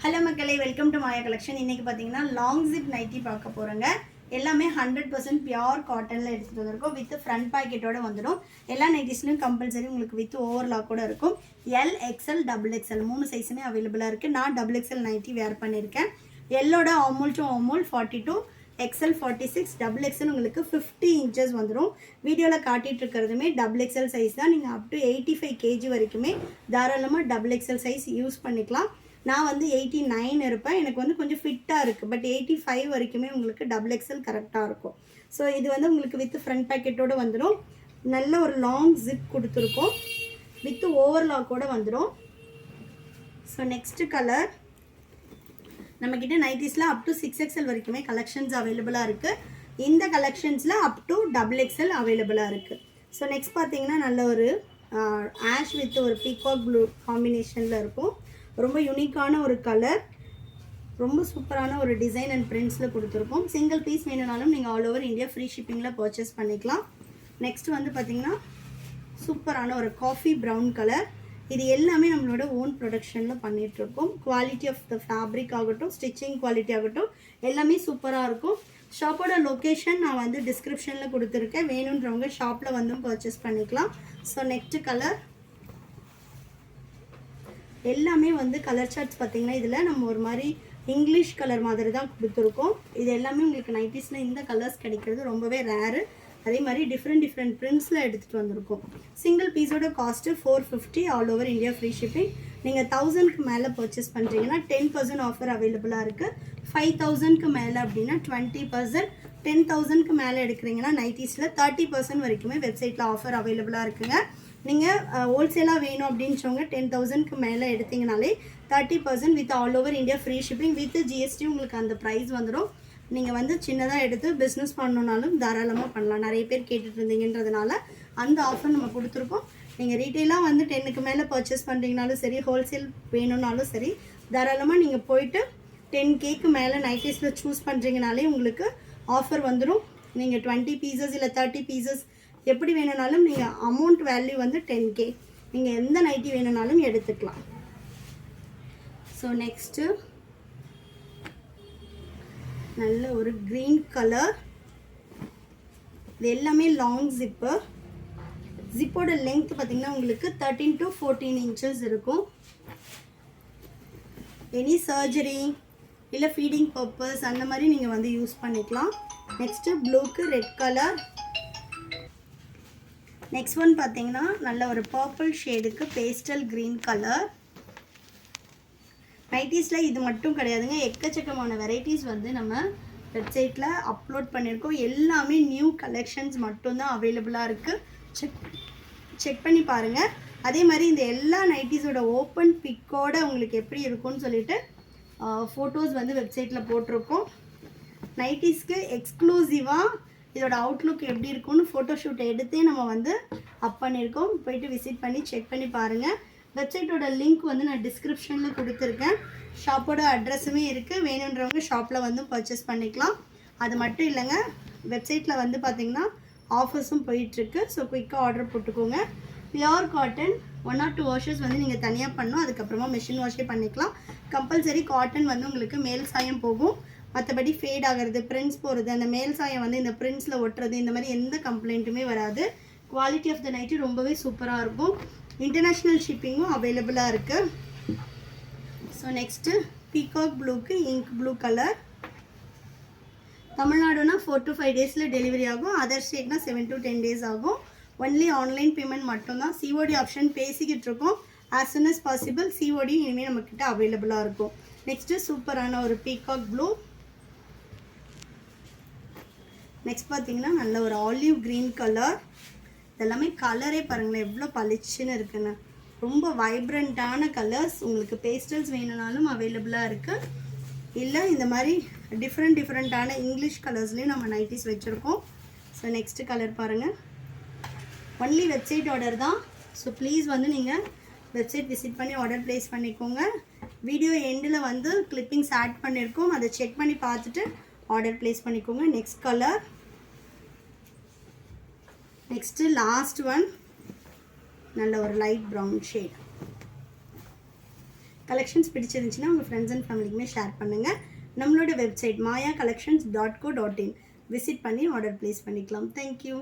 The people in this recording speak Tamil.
ஹலோ மக்களே, வெல்கம் டு மாயா கலெக்ஷன். இன்றைக்கி பார்த்தீங்கன்னா லாங் ஜிப் நைட்டி பார்க்க போகிறோங்க. எல்லாமே 100% பியோர் காட்டனில் எடுத்துகிட்டு வந்திருக்கோம். வித் ஃப்ரண்ட் பாக்கெட்டோடு வந்துடும். எல்லா நைட்டிஸ்லையும் கம்பல்சரி உங்களுக்கு வித் ஓவர்லாக்கோடு இருக்கும். எல், எக்ஸ்எல், XXL 3 சைஸுமே அவைலபிளாக இருக்குது. நான் XXL நைட்டி வேர் பண்ணியிருக்கேன். எல்லோட Hamul to Hamul 42, XL 46, XXL உங்களுக்கு 50 inches வந்துடும். வீடியோவில் காட்டிகிட்டு இருக்கிறதுமே XXL சைஸ் தான். நீங்கள் அப் டு 85 kg வரைக்குமே தாராளமாக XXL சைஸ் யூஸ் பண்ணிக்கலாம். நான் வந்து 89 இருப்பேன். எனக்கு வந்து கொஞ்சம் ஃபிட்டாக இருக்குது. பட் 85 வரைக்குமே உங்களுக்கு XXL கரெக்டாக இருக்கும். ஸோ இது வந்து உங்களுக்கு வித் ஃப்ரண்ட் பேக்கெட்டோடு வந்துடும். நல்ல ஒரு லாங் ஜிப் கொடுத்துருக்கோம். வித் ஓவர்லாக்கோடு வந்துடும். ஸோ நெக்ஸ்ட்டு கலர், நம்மக்கிட்ட நைட்டிஸில் அப் டு 6XL வரைக்குமே கலெக்ஷன்ஸ் அவைலபிளாக இருக்குது. இந்த கலெக்ஷன்ஸில் அப் டு XXL அவைலபிளாக இருக்குது. ஸோ நெக்ஸ்ட் பார்த்தீங்கன்னா நல்ல ஒரு ஆஷ் வித் ஒரு பீகாக் ப்ளூ காம்பினேஷனில் இருக்கும். ரொம்ப யூனிக்கான ஒரு கலர், ரொம்ப சூப்பரான ஒரு டிசைன் அண்ட் பிரிண்ட்ஸில் கொடுத்துருக்கோம். சிங்கிள் பீஸ் வேணுனாலும் நீங்கள் ஆல் ஓவர் இந்தியா ஃப்ரீ ஷிப்பிங்கில் பர்ச்சேஸ் பண்ணிக்கலாம். நெக்ஸ்ட் வந்து பார்த்திங்கன்னா சூப்பரான ஒரு காஃபி ப்ரௌன் கலர். இது எல்லாமே நம்மளோட ஓன் ப்ரொடக்ஷனில் பண்ணிகிட்ருக்கோம். குவாலிட்டி ஆஃப் த ஃபேப்ரிக் ஆகட்டும், ஸ்டிச்சிங் குவாலிட்டி ஆகட்டும், எல்லாமே சூப்பராக இருக்கும். ஷாப்போட லொக்கேஷன் நான் வந்து டிஸ்கிரிப்ஷனில் கொடுத்துருக்கேன். வேணுன்றவங்க ஷாப்பில் வந்து பர்ச்சேஸ் பண்ணிக்கலாம். ஸோ நெக்ஸ்ட் கலர், எல்லாமே வந்து கலர் சார்ட்ஸ் பார்த்திங்கன்னா இதில் நம்ம ஒரு மாதிரி இங்கிலீஷ் கலர் மாதிரி தான் கொடுத்துருக்கோம். இது எல்லாமே உங்களுக்கு நைட்டிஸில் இந்த கலர்ஸ் கிடைக்கிறது ரொம்பவே ரேரு. அதே மாதிரி டிஃப்ரெண்ட் பிரிண்ட்ஸில் எடுத்துகிட்டு வந்திருக்கோம். சிங்கிள் பீஸோட cost 450, all over India free shipping. நீங்கள் 1000க்கு மேலே பர்ச்சேஸ் பண்ணுறீங்கன்னா 10% ஆஃபர் அவைலபிளாக இருக்குது. 5000க்கு மேலே அப்படின்னா 20%, 10,000க்கு மேலே எடுக்கிறீங்கன்னா நைட்டிஸில் 30% வரைக்குமே வெப்சைட்டில் ஆஃபர் அவைலபிளாக இருக்குங்க. நீங்கள் ஹோல்சேலாக வேணும் அப்படின்னு சொன்னவங்க 10,000க்கு மேலே எடுத்திங்கனாலே 30% with all over India free shipping with GST உங்களுக்கு அந்த ப்ரைஸ் வந்துடும். நீங்கள் வந்து சின்னதாக எடுத்து பிஸ்னஸ் பண்ணணுன்னாலும் தாராளமாக பண்ணலாம். நிறைய பேர் கேட்டுட்டு இருந்தீங்கன்றதுனால அந்த ஆஃபர் நம்ம கொடுத்துருக்கோம். நீங்கள் ரீட்டெயிலாக வந்து 10க்கு மேலே பர்ச்சேஸ் பண்ணுறீங்கனாலும் சரி, ஹோல்சேல் வேணும்னாலும் சரி, தாராளமாக நீங்கள் போயிட்டு 10Kக்கு மேலே நைட்டிஸில் சூஸ் பண்ணுறீங்கனாலே உங்களுக்கு ஆஃபர் வந்துடும். நீங்கள் 20 பீசஸ் இல்லை 30 பீசஸ் எப்படி வேணும்னாலும் நீங்கள் அமௌண்ட் வேல்யூ வந்து 10K, நீங்கள் எந்த நைட்டி வேணும்னாலும் எடுத்துக்கலாம். ஸோ நெக்ஸ்ட்டு நல்ல ஒரு க்ரீன் கலர். இது எல்லாமே லாங் ஜிப்பு. ஜிப்போட லென்த் பார்த்திங்கன்னா உங்களுக்கு 13 to 14 inches இருக்கும். எனி சர்ஜரி இல்லை ஃபீடிங் பர்பஸ் அந்த மாதிரி நீங்கள் வந்து யூஸ் பண்ணிக்கலாம். நெக்ஸ்ட்டு ப்ளூக்கு ரெட் கலர். நெக்ஸ்ட் ஒன் பார்த்தீங்கன்னா நல்ல ஒரு பர்பிள் ஷேடுக்கு பேஸ்டல் க்ரீன் கலர். நைட்டிஸில் இது மட்டும் கிடையாதுங்க, எக்கச்சக்கமான வெரைட்டிஸ் வந்து நம்ம வெப்சைட்டில் அப்லோட் பண்ணியிருக்கோம். எல்லாமே நியூ கலெக்ஷன்ஸ் மட்டும்தான் அவைலபிளாக இருக்குது. செக் பண்ணி பாருங்கள். அதே மாதிரி இந்த எல்லா நைட்டிஸோட ஓப்பன் பிக்கோடு உங்களுக்கு எப்படி இருக்கும்னு சொல்லிட்டு ஃபோட்டோஸ் வந்து வெப்சைட்டில் போட்டிருக்கோம். நைட்டிஸ்க்கு எக்ஸ்க்ளூசிவாக இதோட அவுட்லுக் எப்படி இருக்கும்னு ஃபோட்டோஷூட் எடுத்தே நம்ம வந்து அப் பண்ணியிருக்கோம். போயிட்டு விசிட் பண்ணி செக் பண்ணி பாருங்கள். வெப்சைட்டோட லிங்க் வந்து நான் டிஸ்கிரிப்ஷனில் கொடுத்துருக்கேன். ஷாப்போட அட்ரஸுமே இருக்குது. வேணுன்றவங்க ஷாப்பில் வந்து பர்ச்சேஸ் பண்ணிக்கலாம். அது மட்டும் இல்லைங்க, வெப்சைட்டில் வந்து பார்த்திங்கன்னா ஆஃபர்ஸும் போயிட்டுருக்கு. ஸோ குயிக்காக ஆர்டர் போட்டுக்கோங்க. பியோர் காட்டன் 1 or 2 வாஷஸ் வந்து நீங்கள் தனியாக பண்ணணும். அதுக்கப்புறமா மிஷின் வாஷே பண்ணிக்கலாம். கம்பல்சரி காட்டன் வந்து உங்களுக்கு மேல் சாயம் போகும். மற்றபடி ஃபேட் ஆகிறது, பிரிண்ட்ஸ் போகிறது, அந்த மேல் சாயம் வந்து இந்த பிரிண்ட்ஸில் ஒட்டுறது, இந்த மாதிரி எந்த கம்ப்ளைண்ட்டுமே வராது. குவாலிட்டி ஆஃப் த நைட்டி ரொம்பவே சூப்பராக இருக்கும். இன்டர்நேஷ்னல் ஷிப்பிங்கும் அவைலபிளாக இருக்குது. ஸோ நெக்ஸ்ட்டு பீகாக் ப்ளூக்கு இங்க் ப்ளூ கலர். தமிழ்நாடுனா 4 to 5 டேஸில் டெலிவரி ஆகும். அதர் ஸ்டேட்னா 7 to 10 days ஆகும். ஒன்லி ஆன்லைன் பேமெண்ட் மட்டும்தான். COD ஆப்ஷன் பேசிக்கிட்டு இருக்கோம். as soon as possible COD இனிமேல் நம்மக்கிட்ட அவைலபிளாக இருக்கும். நெக்ஸ்ட்டு சூப்பரான ஒரு பீகாக் ப்ளூ. நெக்ஸ்ட் பார்த்தீங்கன்னா நல்ல ஒரு ஆலிவ் க்ரீன் கலர். இதெல்லாமே கலரே பாருங்களேன் எவ்வளோ பளிச்சுன்னு இருக்குன்னு. ரொம்ப வைப்ரண்ட்டான கலர்ஸ். உங்களுக்கு பேஸ்டல்ஸ் வேணும்னாலும் அவைலபிளாக இருக்குது. இல்லை இந்த மாதிரி டிஃப்ரெண்ட்டான இங்கிலீஷ் கலர்ஸ்லேயும் நம்ம நைட்டிஸ் வச்சுருக்கோம். ஸோ நெக்ஸ்ட்டு கலர் பாருங்கள். ஒன்லி வெப்சைட் ஆர்டர் தான். ஸோ ப்ளீஸ் வந்து நீங்கள் வெப்சைட் விசிட் பண்ணி ஆர்டர் ப்ளேஸ் பண்ணிக்கோங்க. வீடியோ எண்டில் வந்து கிளிப்பிங்ஸ் ஆட் பண்ணியிருக்கோம். அதை செக் பண்ணி பார்த்துட்டு ஆர்டர் ப்ளேஸ் பண்ணிக்கோங்க. Next colour. Next last one நல்ல ஒரு லைட் ப்ரௌன் ஷேட். கலெக்ஷன்ஸ் பிடிச்சிருந்துச்சுன்னா உங்கள் ஃப்ரெண்ட்ஸ் அண்ட் ஃபேமிலிக்குமே ஷேர் பண்ணுங்கள். நம்மளோட வெப்சைட் mayacollections.co.in விசிட் பண்ணி ஆர்டர் ப்ளேஸ் பண்ணிக்கலாம். தேங்க்யூ.